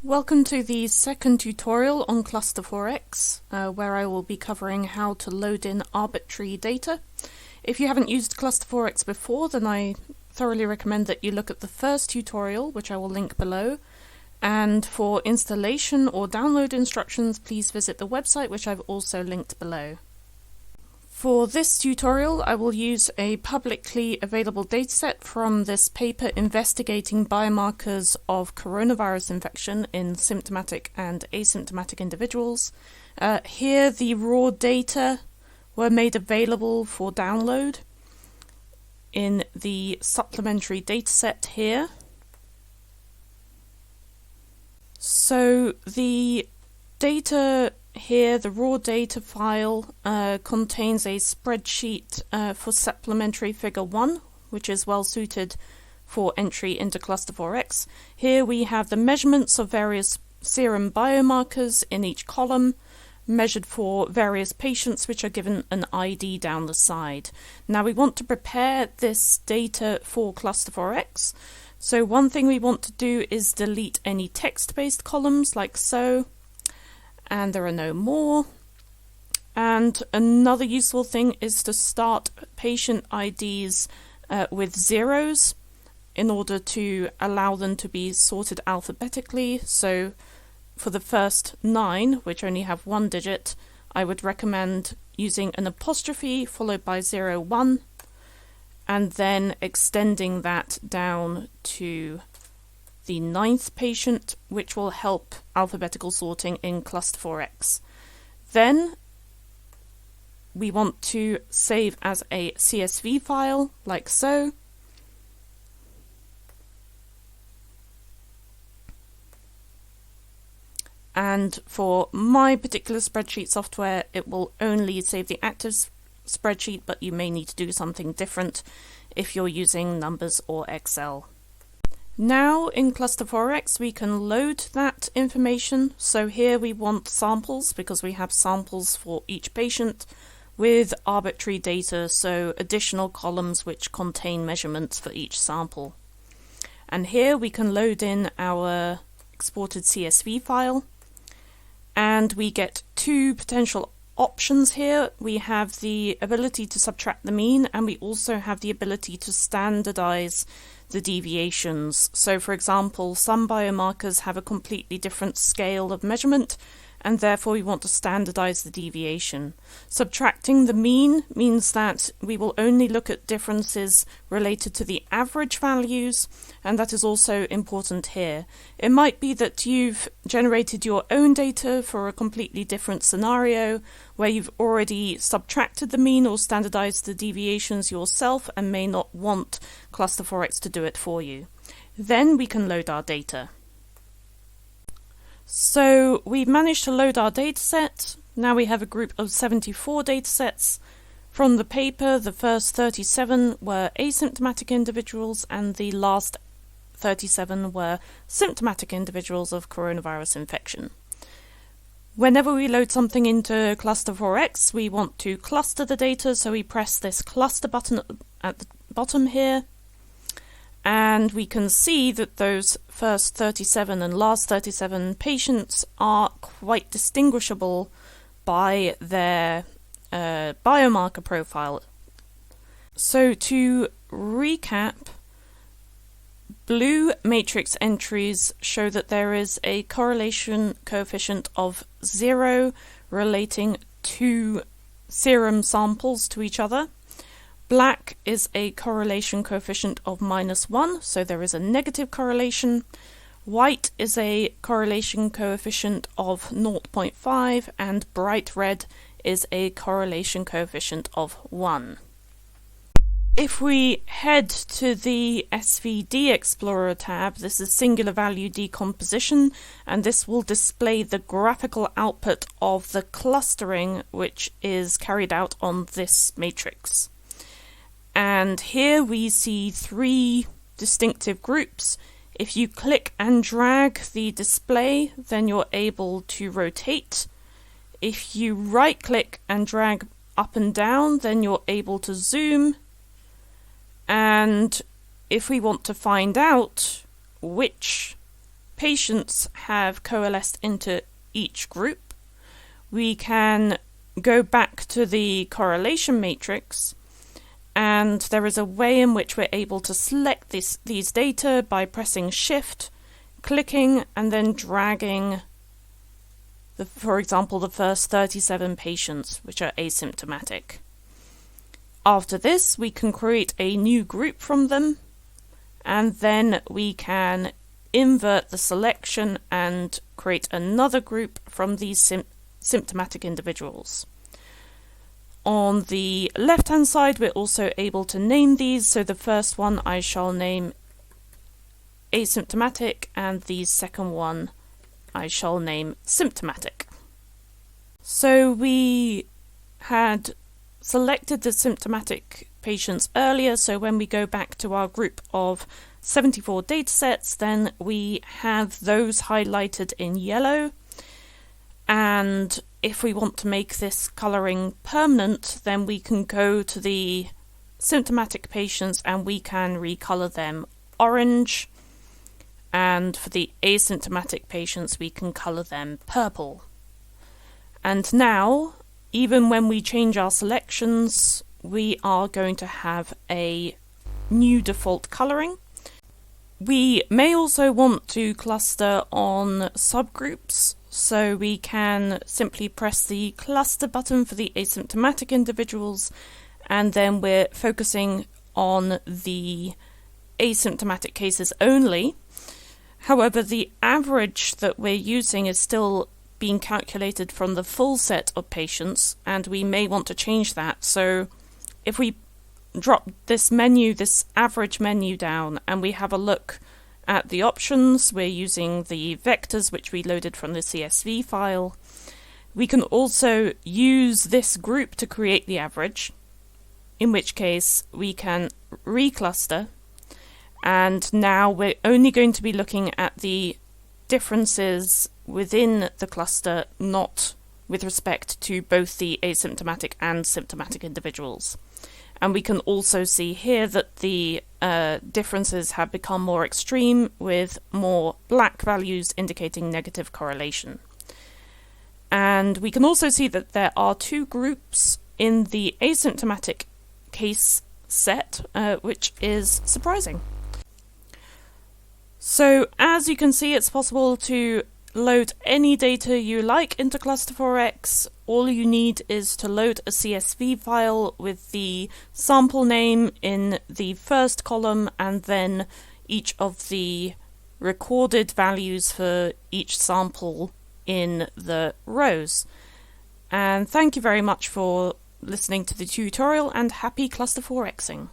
Welcome to the second tutorial on cluster4x, where I will be covering how to load in arbitrary data. If you haven't used cluster4x before, then I thoroughly recommend that you look at the first tutorial, which I will link below. And for installation or download instructions, please visit the website, which I've also linked below. For this tutorial, I will use a publicly available dataset from this paper investigating biomarkers of coronavirus infection in symptomatic and asymptomatic individuals. Here, the raw data were made available for download in the supplementary dataset here. So the data here, the raw data file, contains a spreadsheet for supplementary figure 1, which is well suited for entry into cluster4x. Here we have the measurements of various serum biomarkers in each column, measured for various patients, which are given an ID down the side. Now we want to prepare this data for cluster4x. So one thing we want to do is delete any text-based columns like so. And there are no more. And another useful thing is to start patient IDs with zeros in order to allow them to be sorted alphabetically. So for the first 9, which only have 1 digit, I would recommend using an apostrophe followed by 0, 1, and then extending that down to the 9th patient, which will help alphabetical sorting in cluster4x. Then we want to save as a CSV file, like so. And for my particular spreadsheet software, it will only save the active spreadsheet, but you may need to do something different if you're using Numbers or Excel. Now in cluster4x we can load that information. So here we want samples because we have samples for each patient with arbitrary data, so additional columns which contain measurements for each sample. And here we can load in our exported CSV file, and we get 2 potential options here. We have the ability to subtract the mean, and we also have the ability to standardize the deviations. So for example, some biomarkers have a completely different scale of measurement, and therefore we want to standardize the deviation. Subtracting the mean means that we will only look at differences related to the average values, and that is also important here. It might be that you've generated your own data for a completely different scenario where you've already subtracted the mean or standardized the deviations yourself and may not want cluster4x to do it for you. Then we can load our data. So we've managed to load our dataset. Now we have a group of 74 datasets. From the paper, the first 37 were asymptomatic individuals and the last 37 were symptomatic individuals of coronavirus infection. Whenever we load something into cluster4x, we want to cluster the data, so we press this cluster button at the bottom here. And we can see that those first 37 and last 37 patients are quite distinguishable by their biomarker profile. So to recap, blue matrix entries show that there is a correlation coefficient of 0 relating 2 serum samples to each other. Black is a correlation coefficient of -1, so there is a negative correlation. White is a correlation coefficient of 0.5, and bright red is a correlation coefficient of 1. If we head to the SVM Explorer tab, this is singular value decomposition, and this will display the graphical output of the clustering which is carried out on this matrix. And here we see 3 distinctive groups. If you click and drag the display, then you're able to rotate. If you right click and drag up and down, then you're able to zoom. And if we want to find out which patients have coalesced into each group, we can go back to the correlation matrix, and there is a way in which we're able to select these data by pressing Shift, clicking, and then dragging, for example, the first 37 patients, which are asymptomatic. After this, we can create a new group from them, and then we can invert the selection and create another group from these symptomatic individuals. On the left-hand side, we're also able to name these. So the first one I shall name asymptomatic, and the second one I shall name symptomatic. So we had selected the symptomatic patients earlier, so when we go back to our group of 74 datasets, then we have those highlighted in yellow. And if we want to make this colouring permanent, then we can go to the symptomatic patients and we can recolour them orange. And for the asymptomatic patients, we can colour them purple. And now, even when we change our selections, we are going to have a new default colouring. We may also want to cluster on subgroups, so we can simply press the cluster button for the asymptomatic individuals, and then we're focusing on the asymptomatic cases only. However, the average that we're using is still being calculated from the full set of patients, and we may want to change that. So if we drop this menu, this average menu down, and we have a look at the options, we're using the vectors which we loaded from the CSV file. We can also use this group to create the average, in which case we can recluster, and now we're only going to be looking at the differences within the cluster, not with respect to both the asymptomatic and symptomatic individuals. And we can also see here that the differences have become more extreme, with more black values indicating negative correlation. And we can also see that there are two groups in the asymptomatic case set, which is surprising. So as you can see, it's possible to load any data you like into cluster4x. All you need is to load a CSV file with the sample name in the first column and then each of the recorded values for each sample in the rows. And thank you very much for listening to the tutorial, and happy cluster4xing.